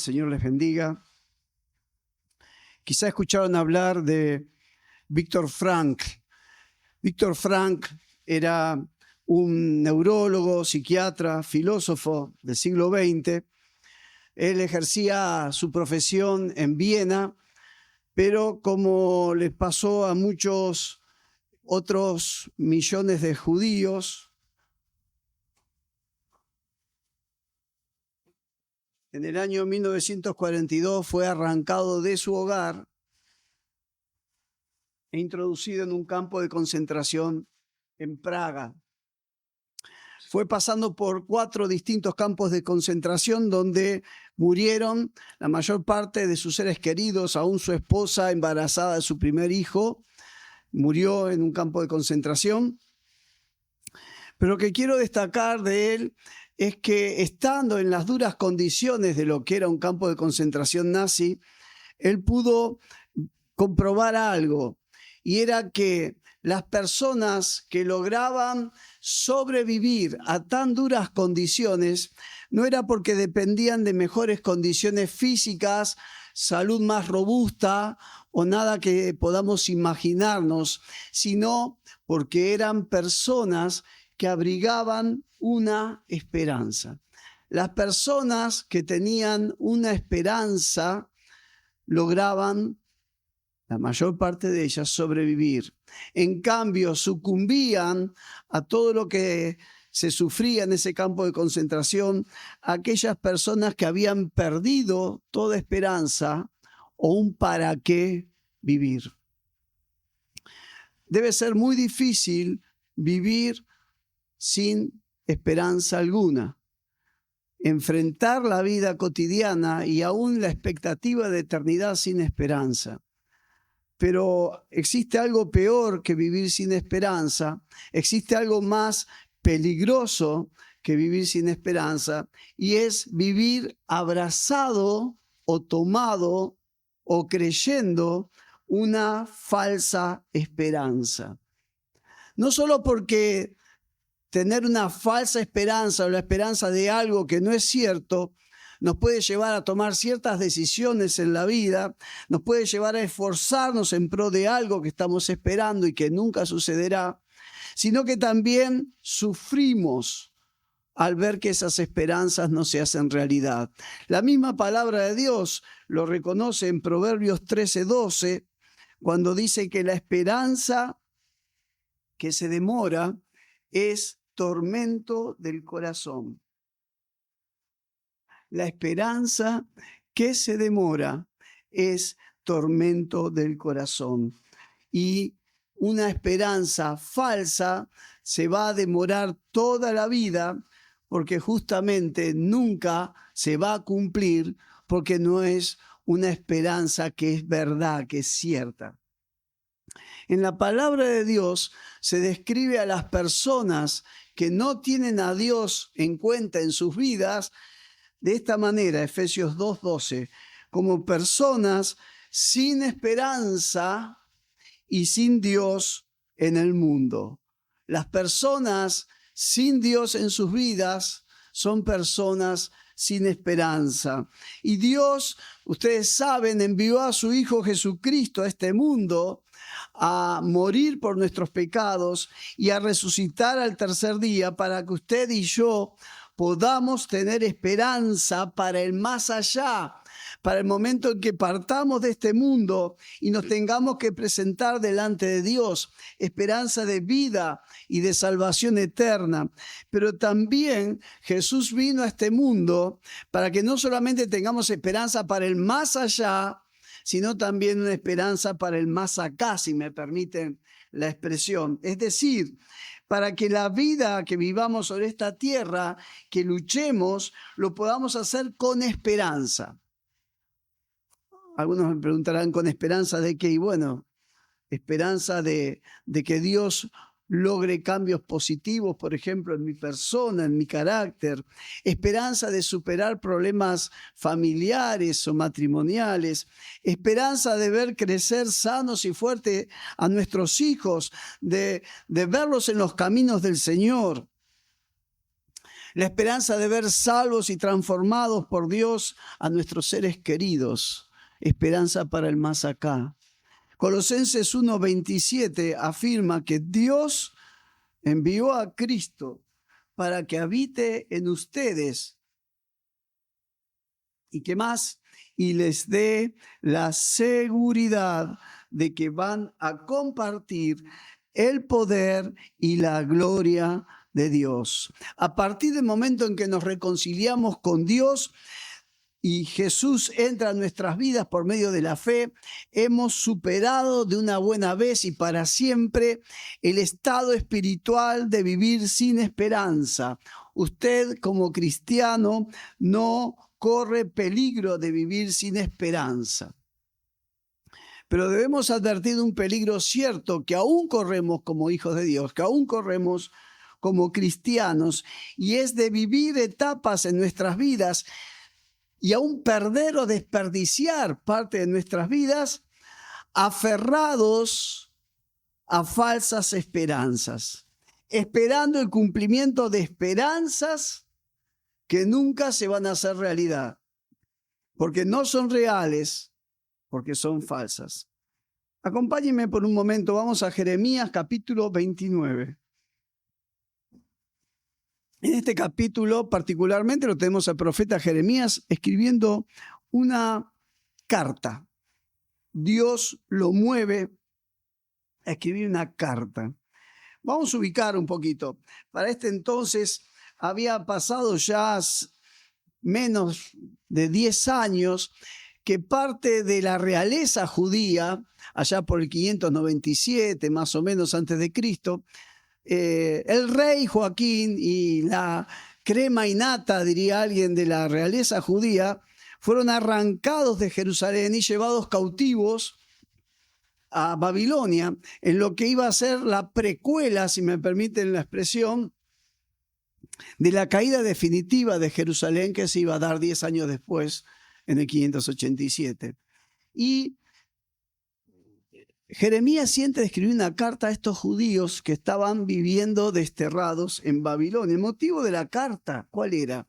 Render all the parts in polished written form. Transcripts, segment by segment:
Señor les bendiga. Quizá escucharon hablar de Víctor Frankl. Víctor Frankl era un neurólogo, psiquiatra, filósofo del siglo XX. Él ejercía su profesión en Viena, pero como les pasó a muchos otros millones de judíos, en el año 1942 fue arrancado de su hogar e introducido en un campo de concentración en Praga. Fue pasando por 4 distintos campos de concentración donde murieron la mayor parte de sus seres queridos, aún su esposa embarazada de su primer hijo, murió en un campo de concentración. Pero lo que quiero destacar de él es que estando en las duras condiciones de lo que era un campo de concentración nazi, él pudo comprobar algo, y era que las personas que lograban sobrevivir a tan duras condiciones no era porque dependían de mejores condiciones físicas, salud más robusta o nada que podamos imaginarnos, sino porque eran personas que abrigaban una esperanza. Las personas que tenían una esperanza lograban, la mayor parte de ellas, sobrevivir. En cambio, sucumbían a todo lo que se sufría en ese campo de concentración aquellas personas que habían perdido toda esperanza o un para qué vivir. Debe ser muy difícil vivir sin esperanza alguna. Enfrentar la vida cotidiana y aún la expectativa de eternidad sin esperanza. Pero existe algo peor que vivir sin esperanza, existe algo más peligroso que vivir sin esperanza, y es vivir abrazado o tomado o creyendo una falsa esperanza. No solo porque tener una falsa esperanza o la esperanza de algo que no es cierto nos puede llevar a tomar ciertas decisiones en la vida, nos puede llevar a esforzarnos en pro de algo que estamos esperando y que nunca sucederá, sino que también sufrimos al ver que esas esperanzas no se hacen realidad. La misma palabra de Dios lo reconoce en Proverbios 13:12, cuando dice que la esperanza que se demora es tormento del corazón. La esperanza que se demora es tormento del corazón. Y una esperanza falsa se va a demorar toda la vida porque justamente nunca se va a cumplir, porque no es una esperanza que es verdad, que es cierta. En la palabra de Dios se describe a las personas que no tienen a Dios en cuenta en sus vidas de esta manera, Efesios 2:12, como personas sin esperanza y sin Dios en el mundo. Las personas sin Dios en sus vidas son personas sin esperanza. Y Dios, ustedes saben, envió a su Hijo Jesucristo a este mundo a morir por nuestros pecados y a resucitar al tercer día para que usted y yo podamos tener esperanza para el más allá, para el momento en que partamos de este mundo y nos tengamos que presentar delante de Dios, esperanza de vida y de salvación eterna. Pero también Jesús vino a este mundo para que no solamente tengamos esperanza para el más allá, sino también una esperanza para el más acá, si me permiten la expresión. Es decir, para que la vida que vivamos sobre esta tierra, que luchemos, lo podamos hacer con esperanza. Algunos me preguntarán, ¿con esperanza de qué? Y bueno, esperanza de que Dios logre cambios positivos, por ejemplo, en mi persona, en mi carácter. Esperanza de superar problemas familiares o matrimoniales. Esperanza de ver crecer sanos y fuertes a nuestros hijos, de verlos en los caminos del Señor. La esperanza de ver salvos y transformados por Dios a nuestros seres queridos. Esperanza para el más acá. Colosenses 1:27 afirma que Dios envió a Cristo para que habite en ustedes. ¿Y qué más? Y les dé la seguridad de que van a compartir el poder y la gloria de Dios. A partir del momento en que nos reconciliamos con Dios y Jesús entra a nuestras vidas por medio de la fe, hemos superado de una buena vez y para siempre el estado espiritual de vivir sin esperanza. Usted como cristiano no corre peligro de vivir sin esperanza. Pero debemos advertir de un peligro cierto que aún corremos como hijos de Dios, que aún corremos como cristianos, y es de vivir etapas en nuestras vidas y aún perder o desperdiciar parte de nuestras vidas aferrados a falsas esperanzas, esperando el cumplimiento de esperanzas que nunca se van a hacer realidad, porque no son reales, porque son falsas. Acompáñenme por un momento, vamos a Jeremías capítulo 29. En este capítulo particularmente lo tenemos al profeta Jeremías escribiendo una carta. Dios lo mueve a escribir una carta. Vamos a ubicar un poquito. Para este entonces había pasado ya menos de 10 años que parte de la realeza judía, allá por el 597, más o menos antes de Cristo, el rey Joaquín y la crema innata, diría alguien, de la realeza judía, fueron arrancados de Jerusalén y llevados cautivos a Babilonia, en lo que iba a ser la precuela, si me permiten la expresión, de la caída definitiva de Jerusalén, que se iba a dar 10 años después, en el 587. Y Jeremías siente escribir una carta a estos judíos que estaban viviendo desterrados en Babilonia. El motivo de la carta, ¿cuál era?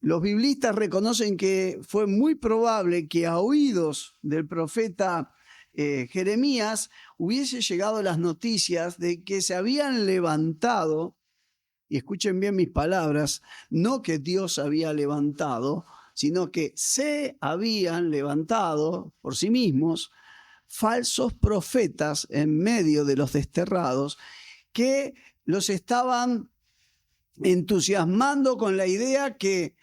Los biblistas reconocen que fue muy probable que a oídos del profeta Jeremías hubiese llegado las noticias de que se habían levantado, y escuchen bien mis palabras, no que Dios había levantado, sino que se habían levantado por sí mismos falsos profetas en medio de los desterrados que los estaban entusiasmando con la idea que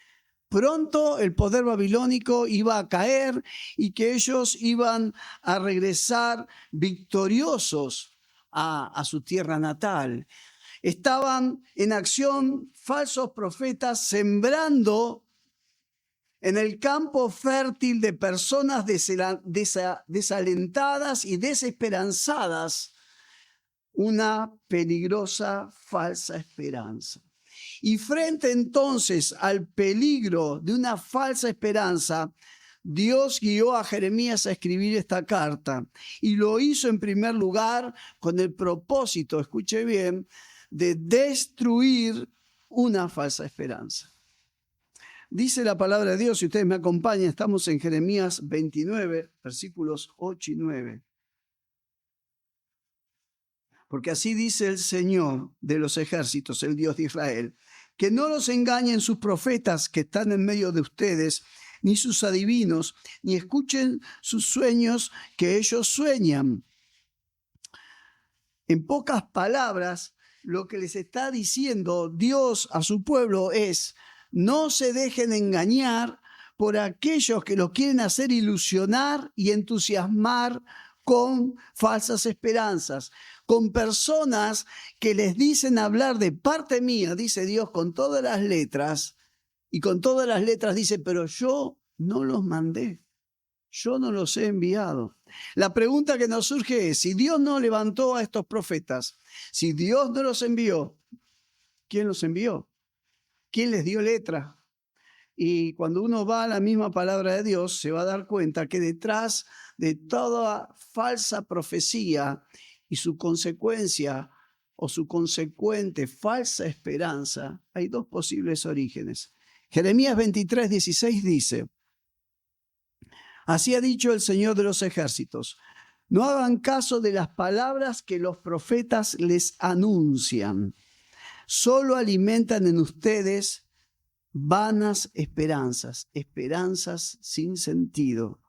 pronto el poder babilónico iba a caer y que ellos iban a regresar victoriosos a su tierra natal. Estaban en acción falsos profetas sembrando en el campo fértil de personas desalentadas y desesperanzadas una peligrosa falsa esperanza. Y frente entonces al peligro de una falsa esperanza, Dios guió a Jeremías a escribir esta carta y lo hizo en primer lugar con el propósito, escuche bien, de destruir una falsa esperanza. Dice la palabra de Dios, si ustedes me acompañan, estamos en Jeremías 29, versículos 8 y 9. Porque así dice el Señor de los ejércitos, el Dios de Israel, que no los engañen sus profetas que están en medio de ustedes, ni sus adivinos, ni escuchen sus sueños que ellos sueñan. En pocas palabras, lo que les está diciendo Dios a su pueblo es: no se dejen engañar por aquellos que los quieren hacer ilusionar y entusiasmar con falsas esperanzas, con personas que les dicen hablar de parte mía, dice Dios con todas las letras, y con todas las letras dice, pero yo no los mandé, yo no los he enviado. La pregunta que nos surge es, si Dios no levantó a estos profetas, si Dios no los envió, ¿quién los envió? ¿Quién les dio letra? Y cuando uno va a la misma palabra de Dios, se va a dar cuenta que detrás de toda falsa profecía y su consecuencia o su consecuente falsa esperanza, hay dos posibles orígenes. Jeremías 23:16 dice: así ha dicho el Señor de los ejércitos, no hagan caso de las palabras que los profetas les anuncian, solo alimentan en ustedes vanas esperanzas, esperanzas sin sentido.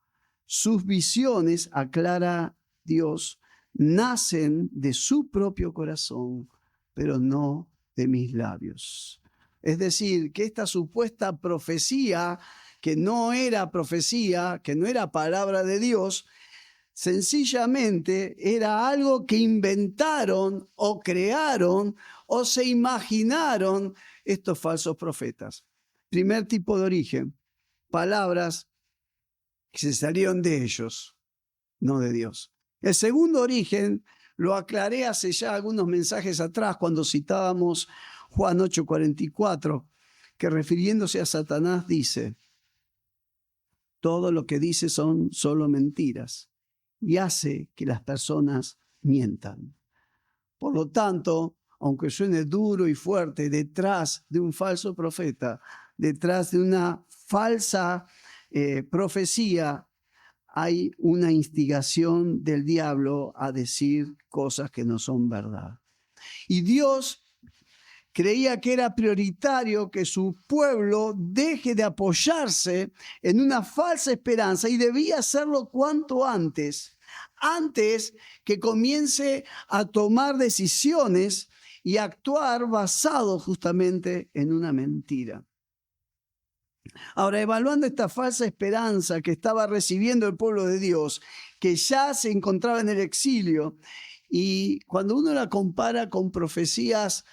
Sus visiones, aclara Dios, nacen de su propio corazón, pero no de mis labios. Es decir, que esta supuesta profecía, que no era profecía, que no era palabra de Dios, sencillamente era algo que inventaron o crearon o se imaginaron estos falsos profetas. Primer tipo de origen, palabras que se salieron de ellos, no de Dios. El segundo origen lo aclaré hace ya algunos mensajes atrás cuando citábamos Juan 8:44, que refiriéndose a Satanás dice: todo lo que dice son solo mentiras y hace que las personas mientan. Por lo tanto, aunque suene duro y fuerte, detrás de un falso profeta, detrás de una falsa profecía, hay una instigación del diablo a decir cosas que no son verdad. Y Dios creía que era prioritario que su pueblo deje de apoyarse en una falsa esperanza y debía hacerlo cuanto antes que comience a tomar decisiones y actuar basado justamente en una mentira. Ahora, evaluando esta falsa esperanza que estaba recibiendo el pueblo de Dios, que ya se encontraba en el exilio, y cuando uno la compara con profecías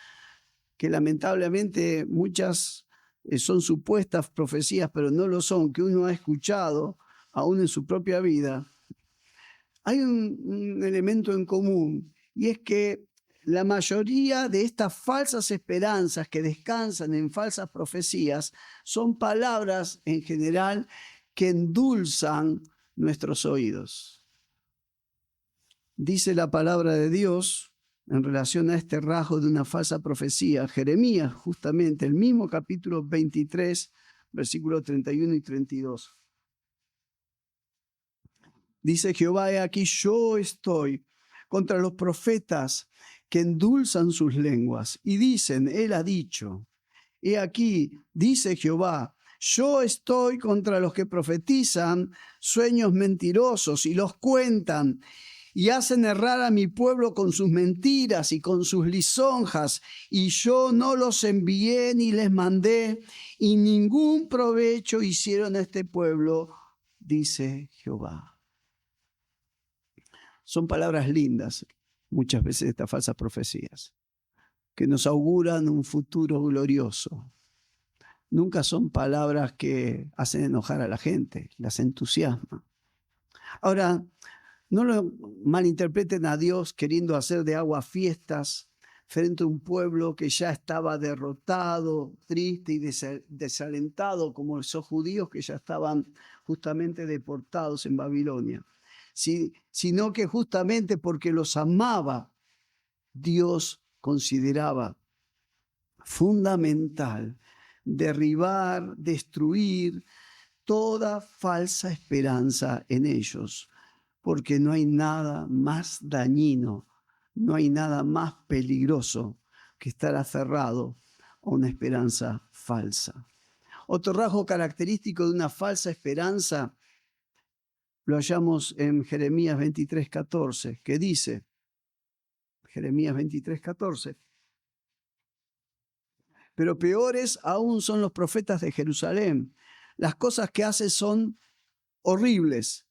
que lamentablemente muchas son supuestas profecías, pero no lo son, que uno ha escuchado aún en su propia vida, hay un elemento en común, y es que la mayoría de estas falsas esperanzas que descansan en falsas profecías son palabras en general que endulzan nuestros oídos. Dice la palabra de Dios en relación a este rasgo de una falsa profecía, Jeremías, justamente el mismo capítulo 23, versículos 31 y 32. Dice Jehová: he aquí yo estoy contra los profetas que endulzan sus lenguas y dicen, él ha dicho. He aquí, dice Jehová, yo estoy contra los que profetizan sueños mentirosos y los cuentan y hacen errar a mi pueblo con sus mentiras y con sus lisonjas, y yo no los envié ni les mandé, y ningún provecho hicieron a este pueblo, dice Jehová. Son palabras lindas, muchas veces estas falsas profecías, que nos auguran un futuro glorioso. Nunca son palabras que hacen enojar a la gente, las entusiasman. Ahora, no lo malinterpreten a Dios queriendo hacer de agua fiestas frente a un pueblo que ya estaba derrotado, triste y desalentado, como esos judíos que ya estaban justamente deportados en Babilonia. Sino que justamente porque los amaba, Dios consideraba fundamental derribar, destruir toda falsa esperanza en ellos, porque no hay nada más dañino, no hay nada más peligroso que estar aferrado a una esperanza falsa. Otro rasgo característico de una falsa esperanza lo hallamos en Jeremías 23:14, que dice, Jeremías 23:14, pero peores aún son los profetas de Jerusalén. Las cosas que hacen son horribles.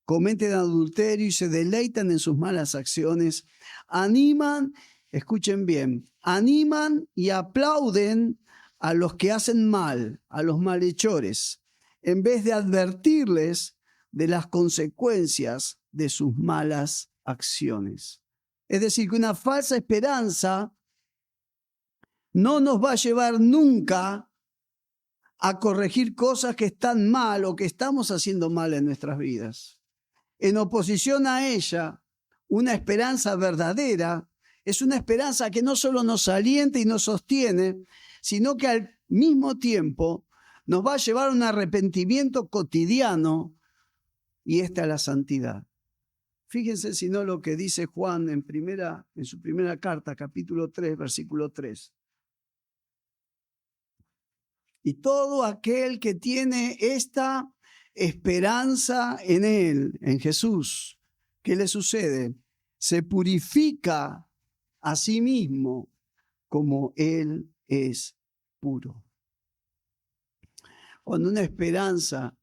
Cometen adulterio y se deleitan en sus malas acciones. Animan, escuchen bien, animan y aplauden a los que hacen mal, a los malhechores, en vez de advertirles de las consecuencias de sus malas acciones. Es decir, que una falsa esperanza no nos va a llevar nunca a corregir cosas que están mal o que estamos haciendo mal en nuestras vidas. En oposición a ella, una esperanza verdadera Es una esperanza que no solo nos alienta y nos sostiene, sino que al mismo tiempo nos va a llevar a un arrepentimiento cotidiano, y esta es la santidad. Fíjense si no lo que dice Juan en su primera carta, capítulo 3, versículo 3. Y todo aquel que tiene esta esperanza en Él, en Jesús, ¿qué le sucede? Se purifica a sí mismo como Él es puro. Cuando una esperanza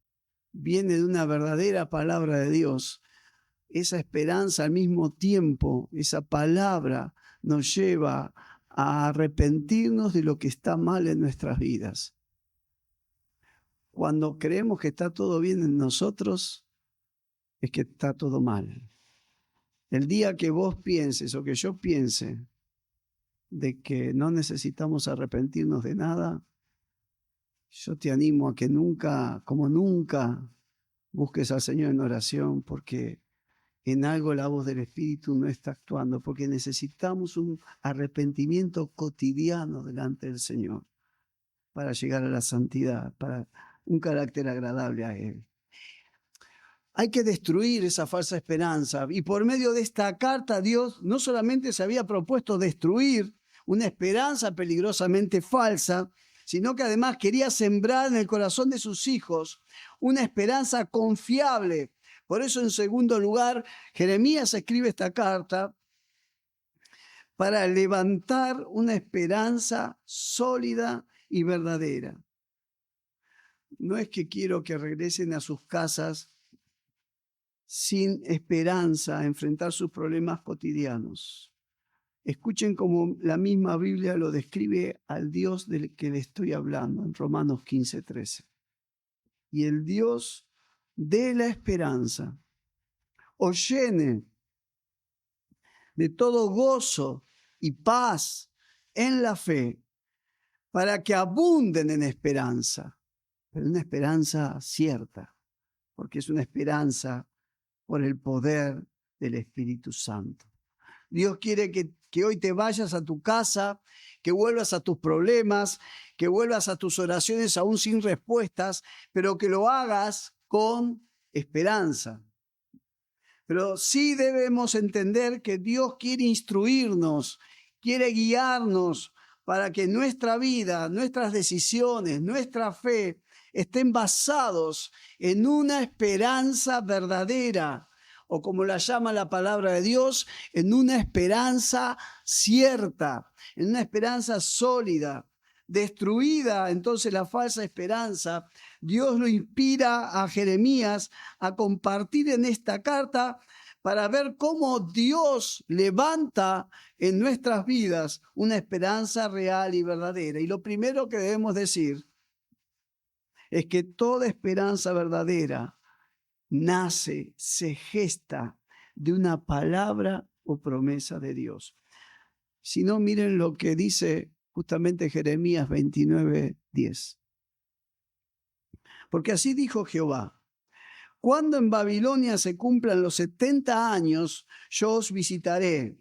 viene de una verdadera palabra de Dios, esa esperanza al mismo tiempo, esa palabra nos lleva a arrepentirnos de lo que está mal en nuestras vidas. Cuando creemos que está todo bien en nosotros, es que está todo mal. El día que vos pienses o que yo piense de que no necesitamos arrepentirnos de nada, yo te animo a que nunca, como nunca, busques al Señor en oración, porque en algo la voz del Espíritu no está actuando, porque necesitamos un arrepentimiento cotidiano delante del Señor para llegar a la santidad, para un carácter agradable a Él. Hay que destruir esa falsa esperanza, y por medio de esta carta Dios no solamente se había propuesto destruir una esperanza peligrosamente falsa, sino que además quería sembrar en el corazón de sus hijos una esperanza confiable. Por eso, en segundo lugar, Jeremías escribe esta carta para levantar una esperanza sólida y verdadera. No es que quiero que regresen a sus casas sin esperanza a enfrentar sus problemas cotidianos. Escuchen cómo la misma Biblia lo describe al Dios del que le estoy hablando en Romanos 15:13. Y el Dios de la esperanza os llene de todo gozo y paz en la fe, para que abunden en esperanza, pero una esperanza cierta, porque es una esperanza por el poder del Espíritu Santo. Dios quiere que hoy te vayas a tu casa, que vuelvas a tus problemas, que vuelvas a tus oraciones aún sin respuestas, pero que lo hagas con esperanza. Pero sí debemos entender que Dios quiere instruirnos, quiere guiarnos para que nuestra vida, nuestras decisiones, nuestra fe estén basados en una esperanza verdadera, o como la llama la palabra de Dios, en una esperanza cierta, en una esperanza sólida. Destruida entonces la falsa esperanza, Dios lo inspira a Jeremías a compartir en esta carta para ver cómo Dios levanta en nuestras vidas una esperanza real y verdadera. Y lo primero que debemos decir es que toda esperanza verdadera nace, se gesta de una palabra o promesa de Dios. Si no, miren lo que dice justamente Jeremías 29:10. Porque así dijo Jehová: cuando en Babilonia se cumplan los 70 años, yo os visitaré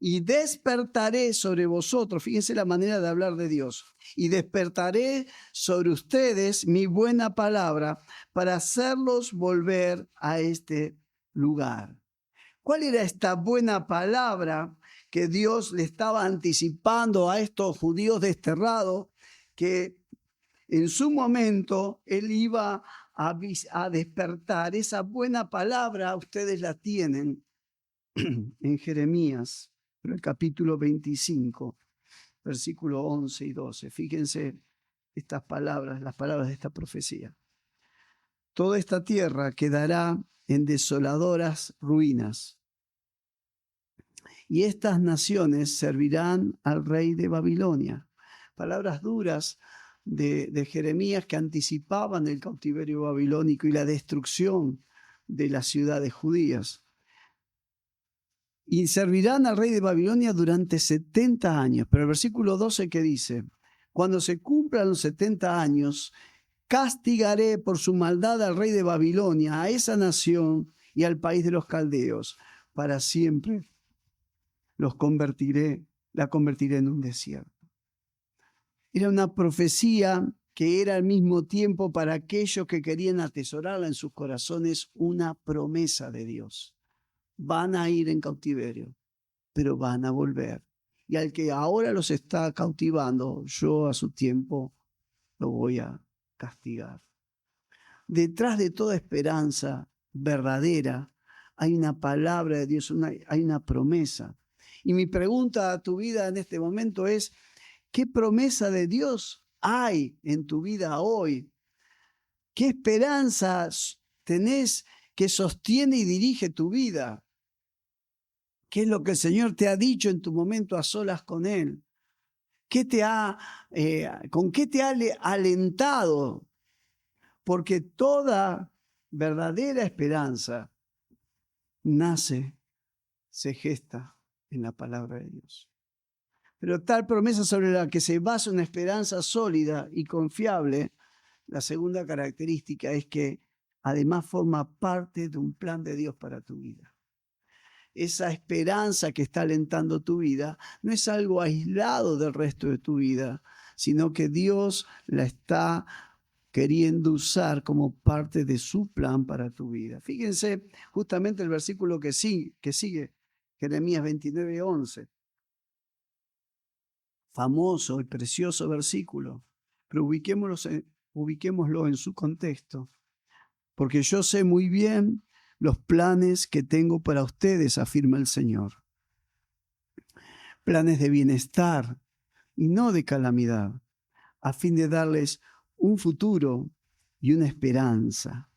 y despertaré sobre vosotros. Fíjense la manera de hablar de Dios. Y despertaré sobre ustedes mi buena palabra para hacerlos volver a este lugar. ¿Cuál era esta buena palabra que Dios le estaba anticipando a estos judíos desterrados? Que en su momento Él iba a despertar. Esa buena palabra ustedes la tienen en Jeremías, en el capítulo 25, versículo 11 y 12. Fíjense estas palabras, las palabras de esta profecía. Toda esta tierra quedará en desoladoras ruinas, y estas naciones servirán al rey de Babilonia. Palabras duras de Jeremías que anticipaban el cautiverio babilónico y la destrucción de las ciudades judías. Y servirán al rey de Babilonia durante 70 años. Pero el versículo 12 que dice: cuando se cumplan los 70 años, castigaré por su maldad al rey de Babilonia, a esa nación y al país de los caldeos, para siempre la convertiré en un desierto. Era una profecía que era al mismo tiempo para aquellos que querían atesorarla en sus corazones una promesa de Dios. Van a ir en cautiverio, pero van a volver. Y al que ahora los está cautivando, yo a su tiempo lo voy a castigar. Detrás de toda esperanza verdadera hay una palabra de Dios, hay una promesa. Y mi pregunta a tu vida en este momento es, ¿qué promesa de Dios hay en tu vida hoy? ¿Qué esperanza tenés que sostiene y dirige tu vida? ¿Qué es lo que el Señor te ha dicho en tu momento a solas con Él? ¿Con qué te ha alentado? Porque toda verdadera esperanza nace, se gesta en la palabra de Dios. Pero tal promesa sobre la que se basa una esperanza sólida y confiable, la segunda característica es que además forma parte de un plan de Dios para tu vida. Esa esperanza que está alentando tu vida no es algo aislado del resto de tu vida, sino que Dios la está queriendo usar como parte de su plan para tu vida. Fíjense justamente el versículo que sigue, Jeremías 29:11. Famoso y precioso versículo, pero ubiquémoslo en su contexto. Porque yo sé muy bien los planes que tengo para ustedes, afirma el Señor. Planes de bienestar y no de calamidad, a fin de darles un futuro y una esperanza.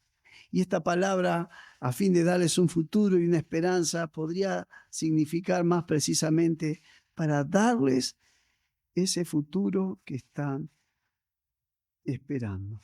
Y esta palabra, a fin de darles un futuro y una esperanza, podría significar más precisamente para darles ese futuro que están esperando.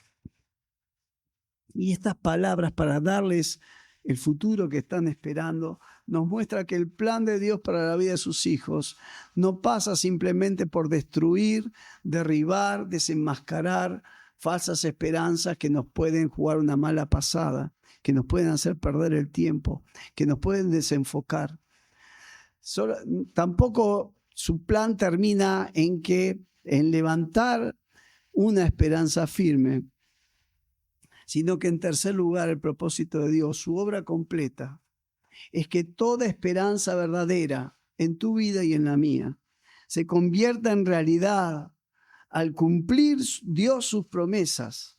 Y estas palabras, para darles el futuro que están esperando, nos muestra que el plan de Dios para la vida de sus hijos no pasa simplemente por destruir, derribar, desenmascarar falsas esperanzas que nos pueden jugar una mala pasada, que nos pueden hacer perder el tiempo, que nos pueden desenfocar. Tampoco su plan termina en levantar una esperanza firme, sino que en tercer lugar el propósito de Dios, su obra completa, es que toda esperanza verdadera en tu vida y en la mía se convierta en realidad al cumplir Dios sus promesas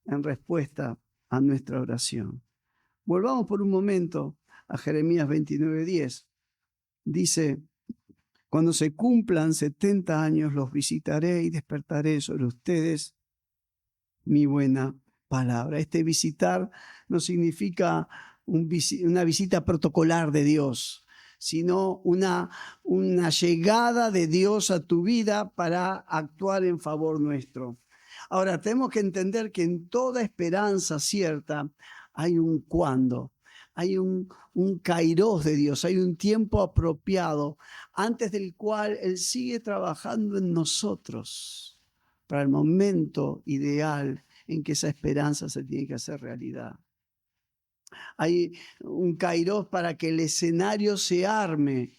en respuesta a nuestra oración. Volvamos por un momento a Jeremías 29:10. Dice: cuando se cumplan 70 años los visitaré y despertaré sobre ustedes mi buena palabra. Este visitar no significa una visita protocolar de Dios, sino una llegada de Dios a tu vida para actuar en favor nuestro. Ahora, tenemos que entender que en toda esperanza cierta hay un cuándo. Hay un kairos de Dios, hay un tiempo apropiado antes del cual Él sigue trabajando en nosotros para el momento ideal en que esa esperanza se tiene que hacer realidad. Hay un kairos para que el escenario se arme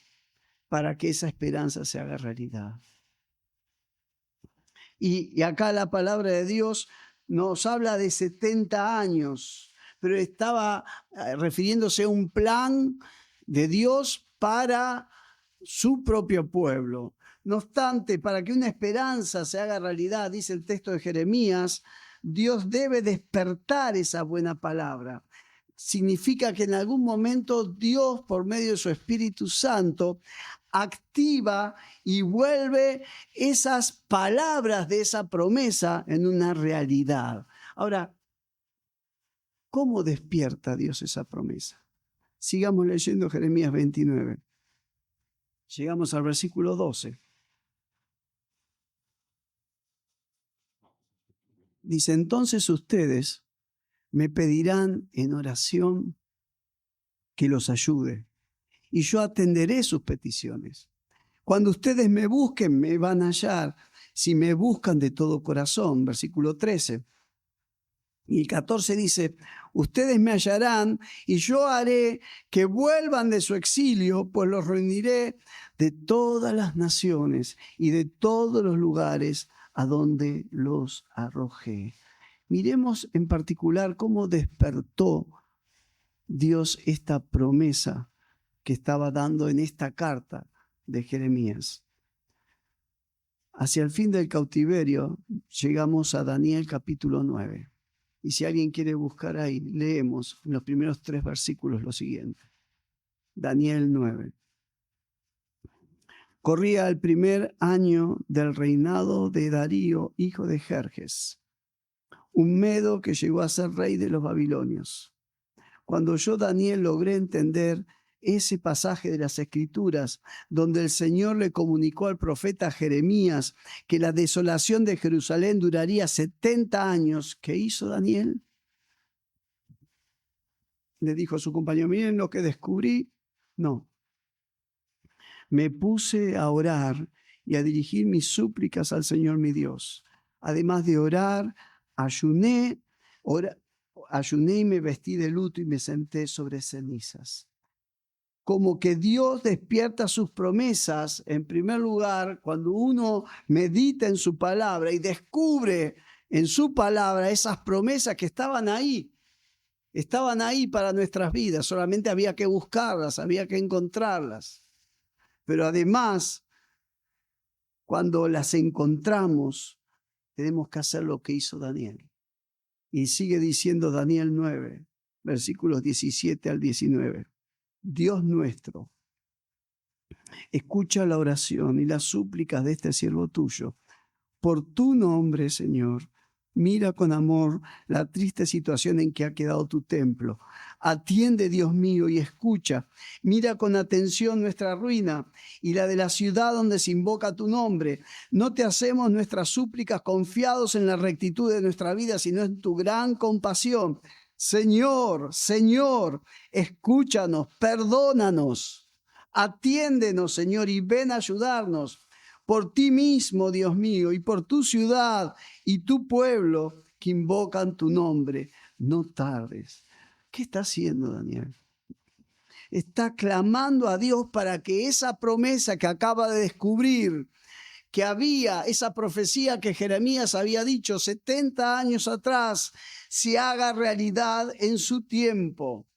para que esa esperanza se haga realidad. Y acá la palabra de Dios nos habla de 70 años, pero estaba refiriéndose a un plan de Dios para su propio pueblo. No obstante, para que una esperanza se haga realidad, dice el texto de Jeremías, Dios debe despertar esa buena palabra. Significa que en algún momento Dios, por medio de su Espíritu Santo, activa y vuelve esas palabras de esa promesa en una realidad. Ahora, ¿cómo despierta Dios esa promesa? Sigamos leyendo Jeremías 29. Llegamos al versículo 12. Dice: entonces ustedes me pedirán en oración que los ayude, y yo atenderé sus peticiones. Cuando ustedes me busquen, me van a hallar, si me buscan de todo corazón. Versículo 13. Y el 14 dice: ustedes me hallarán y yo haré que vuelvan de su exilio, pues los reuniré de todas las naciones y de todos los lugares a donde los arrojé. Miremos en particular cómo despertó Dios esta promesa que estaba dando en esta carta de Jeremías. Hacia el fin del cautiverio llegamos a Daniel capítulo 9. Y si alguien quiere buscar ahí, leemos en los primeros 3 versículos lo siguiente. Daniel 9. Corría el primer año del reinado de Darío, hijo de Jerjes, un medo que llegó a ser rey de los babilonios. Cuando yo, Daniel, logré entender ese pasaje de las Escrituras, donde el Señor le comunicó al profeta Jeremías que la desolación de Jerusalén duraría 70 años, ¿qué hizo Daniel? Le dijo a su compañero, miren lo que descubrí. No. Me puse a orar y a dirigir mis súplicas al Señor mi Dios. Además de orar, ayuné y me vestí de luto y me senté sobre cenizas. Como que Dios despierta sus promesas, en primer lugar, cuando uno medita en su palabra y descubre en su palabra esas promesas que estaban ahí para nuestras vidas, solamente había que buscarlas, había que encontrarlas. Pero además, cuando las encontramos, tenemos que hacer lo que hizo Daniel. Y sigue diciendo Daniel 9, versículos 17 al 19. Dios nuestro, escucha la oración y las súplicas de este siervo tuyo. Por tu nombre, Señor, mira con amor la triste situación en que ha quedado tu templo. Atiende, Dios mío, y escucha. Mira con atención nuestra ruina y la de la ciudad donde se invoca tu nombre. No te hacemos nuestras súplicas confiados en la rectitud de nuestra vida, sino en tu gran compasión. Señor, Señor, escúchanos, perdónanos, atiéndenos, Señor, y ven a ayudarnos. Por ti mismo, Dios mío, y por tu ciudad y tu pueblo que invocan tu nombre, no tardes. ¿Qué está haciendo Daniel? Está clamando a Dios para que esa promesa que acaba de descubrir, que había, esa profecía que Jeremías había dicho 70 años atrás, se haga realidad en su tiempo.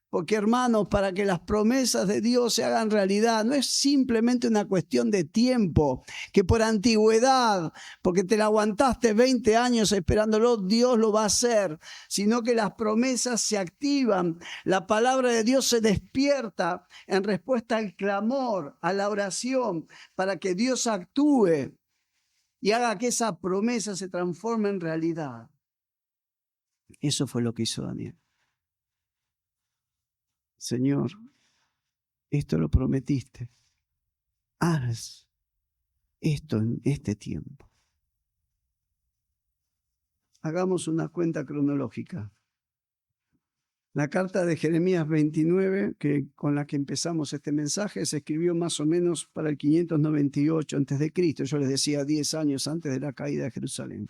Porque, hermanos, para que las promesas de Dios se hagan realidad, no es simplemente una cuestión de tiempo, que por antigüedad, porque te la aguantaste 20 años esperándolo, Dios lo va a hacer, sino que las promesas se activan, la palabra de Dios se despierta en respuesta al clamor, a la oración, para que Dios actúe y haga que esa promesa se transforme en realidad. Eso fue lo que hizo Daniel. Señor, esto lo prometiste. Haz esto en este tiempo. Hagamos una cuenta cronológica. La carta de Jeremías 29, con la que empezamos este mensaje, se escribió más o menos para el 598 a.C. Yo les decía 10 años antes de la caída de Jerusalén.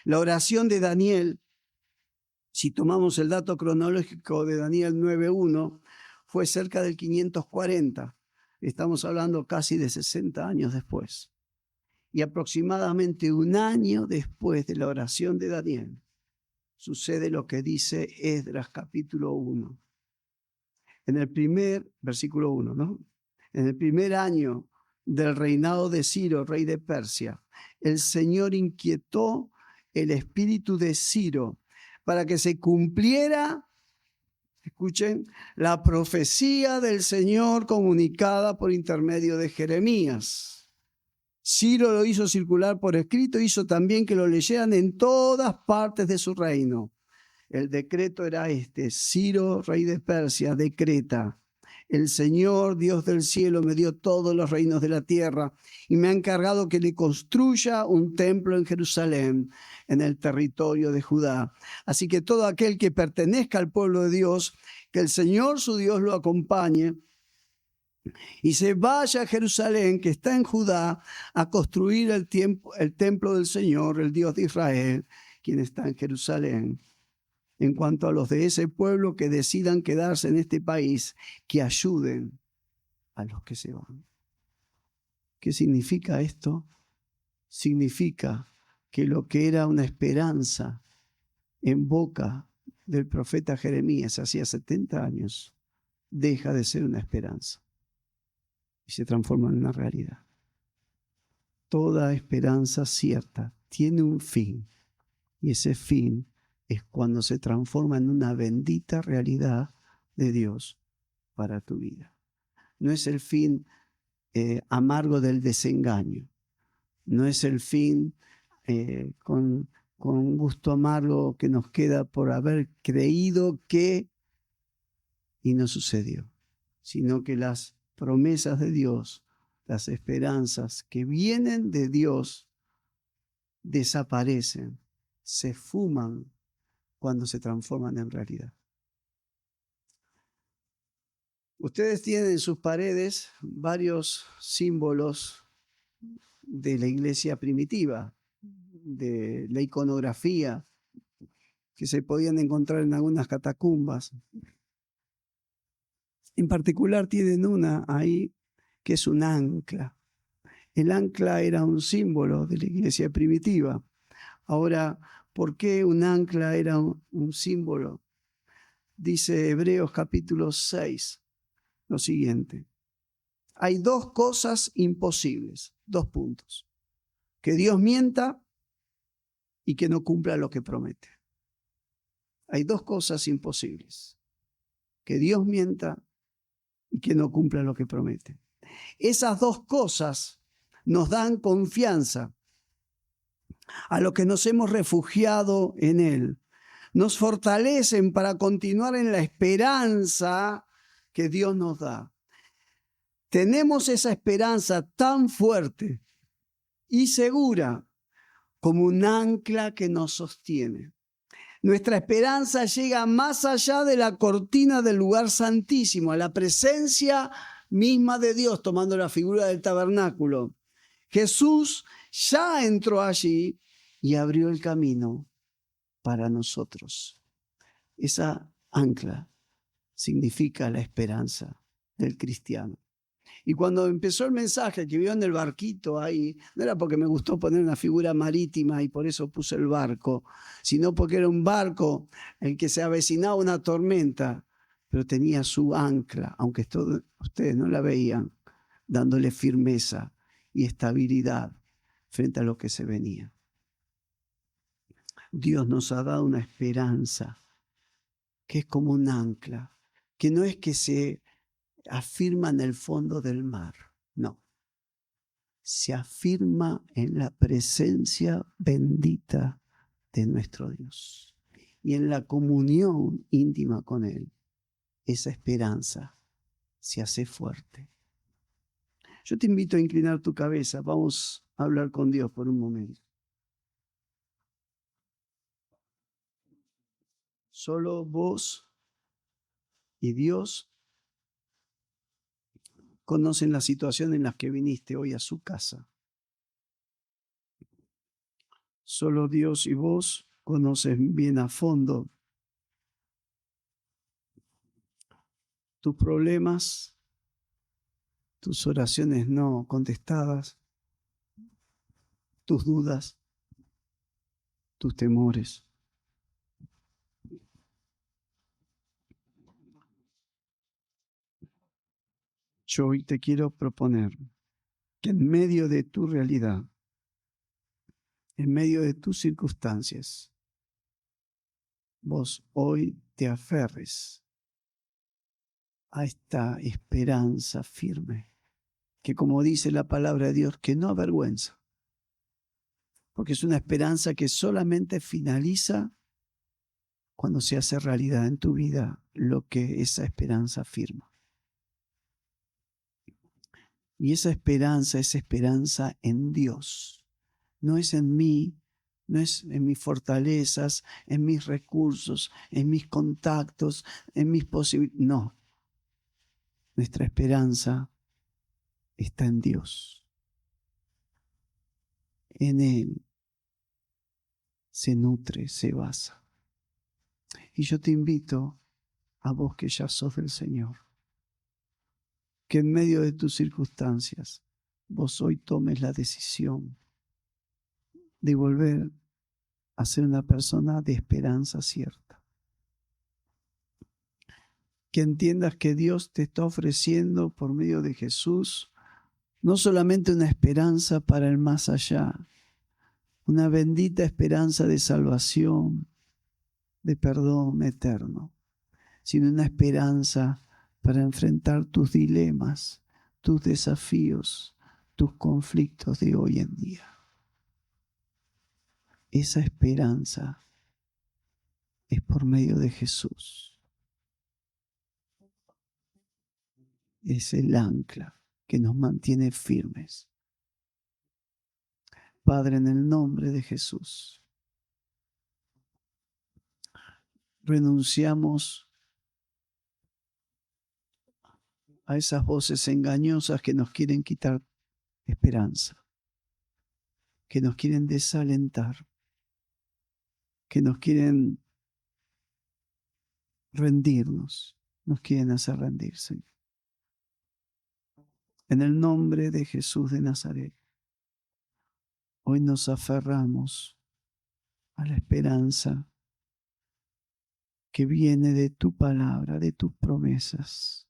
La oración de Daniel, si tomamos el dato cronológico de Daniel 9.1, fue cerca del 540. Estamos hablando casi de 60 años después. Y aproximadamente un año después de la oración de Daniel, sucede lo que dice Esdras capítulo 1. En el primer, versículo 1, ¿no? En el primer año del reinado de Ciro, rey de Persia, el Señor inquietó el espíritu de Ciro para que se cumpliera, escuchen, la profecía del Señor comunicada por intermedio de Jeremías. Ciro lo hizo circular por escrito, hizo también que lo leyeran en todas partes de su reino. El decreto era este: Ciro, rey de Persia, decreta: el Señor, Dios del cielo, me dio todos los reinos de la tierra y me ha encargado que le construya un templo en Jerusalén, en el territorio de Judá. Así que todo aquel que pertenezca al pueblo de Dios, que el Señor su Dios lo acompañe y se vaya a Jerusalén, que está en Judá, a construir el templo del Señor, el Dios de Israel, quien está en Jerusalén. en cuanto a los de ese pueblo que decidan quedarse en este país, que ayuden a los que se van. ¿Qué significa esto? Significa que lo que era una esperanza en boca del profeta Jeremías hacía 70 años, deja de ser una esperanza y se transforma en una realidad. Toda esperanza cierta tiene un fin, y ese fin es cuando se transforma en una bendita realidad de Dios para tu vida. No es el fin amargo del desengaño, no es el fin con un gusto amargo que nos queda por haber creído que y no sucedió, sino que las promesas de Dios, las esperanzas que vienen de Dios, desaparecen, se fuman cuando se transforman en realidad. Ustedes tienen en sus paredes varios símbolos de la iglesia primitiva, de la iconografía que se podían encontrar en algunas catacumbas. En particular tienen una ahí que es un ancla. El ancla era un símbolo de la iglesia primitiva. Ahora, ¿por qué un ancla era un símbolo? Dice Hebreos capítulo 6 lo siguiente. Hay dos cosas imposibles, 2 puntos. Que Dios mienta y que no cumpla lo que promete. Hay 2 cosas imposibles. Que Dios mienta y que no cumpla lo que promete. Esas 2 cosas nos dan confianza a los que nos hemos refugiado en Él. Nos fortalecen para continuar en la esperanza que Dios nos da. Tenemos esa esperanza tan fuerte y segura como un ancla que nos sostiene. Nuestra esperanza llega más allá de la cortina del lugar santísimo, a la presencia misma de Dios, tomando la figura del tabernáculo. Jesús ya entró allí y abrió el camino para nosotros. Esa ancla significa la esperanza del cristiano. Y cuando empezó el mensaje que vio en el barquito ahí, no era porque me gustó poner una figura marítima y por eso puse el barco, sino porque era un barco el que se avecinaba una tormenta, pero tenía su ancla, aunque ustedes no la veían, dándole firmeza y estabilidad frente a lo que se venía. Dios nos ha dado una esperanza que es como un ancla, que no es que se afirma en el fondo del mar, no. Se afirma en la presencia bendita de nuestro Dios y en la comunión íntima con Él. Esa esperanza se hace fuerte. Yo te invito a inclinar tu cabeza. Vamos a hablar con Dios por un momento. Solo vos y Dios conocen la situación en la que viniste hoy a su casa. Solo Dios y vos conocen bien a fondo tus problemas, tus oraciones no contestadas, tus dudas, tus temores. Yo hoy te quiero proponer que en medio de tu realidad, en medio de tus circunstancias, vos hoy te aferres a esta esperanza firme, que como dice la palabra de Dios, que no avergüenza, porque es una esperanza que solamente finaliza cuando se hace realidad en tu vida lo que esa esperanza afirma. Y esa esperanza es esperanza en Dios. No es en mí, no es en mis fortalezas, en mis recursos, en mis contactos, en mis posibilidades. No. Nuestra esperanza está en Dios. En Él se nutre, se basa. Y yo te invito a vos que ya sos del Señor, que en medio de tus circunstancias, vos hoy tomes la decisión de volver a ser una persona de esperanza cierta. Que entiendas que Dios te está ofreciendo por medio de Jesús no solamente una esperanza para el más allá, una bendita esperanza de salvación, de perdón eterno, sino una esperanza para enfrentar tus dilemas, tus desafíos, tus conflictos de hoy en día. Esa esperanza es por medio de Jesús. Es el ancla que nos mantiene firmes. Padre, en el nombre de Jesús, renunciamos a esas voces engañosas que nos quieren quitar esperanza, que nos quieren desalentar, que nos quieren rendirnos, nos quieren hacer rendir, Señor. En el nombre de Jesús de Nazaret, hoy nos aferramos a la esperanza que viene de tu palabra, de tus promesas.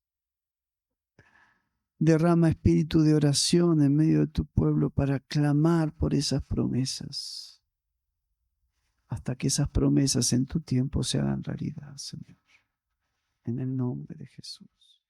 Derrama espíritu de oración en medio de tu pueblo para clamar por esas promesas, hasta que esas promesas en tu tiempo se hagan realidad, Señor. En el nombre de Jesús.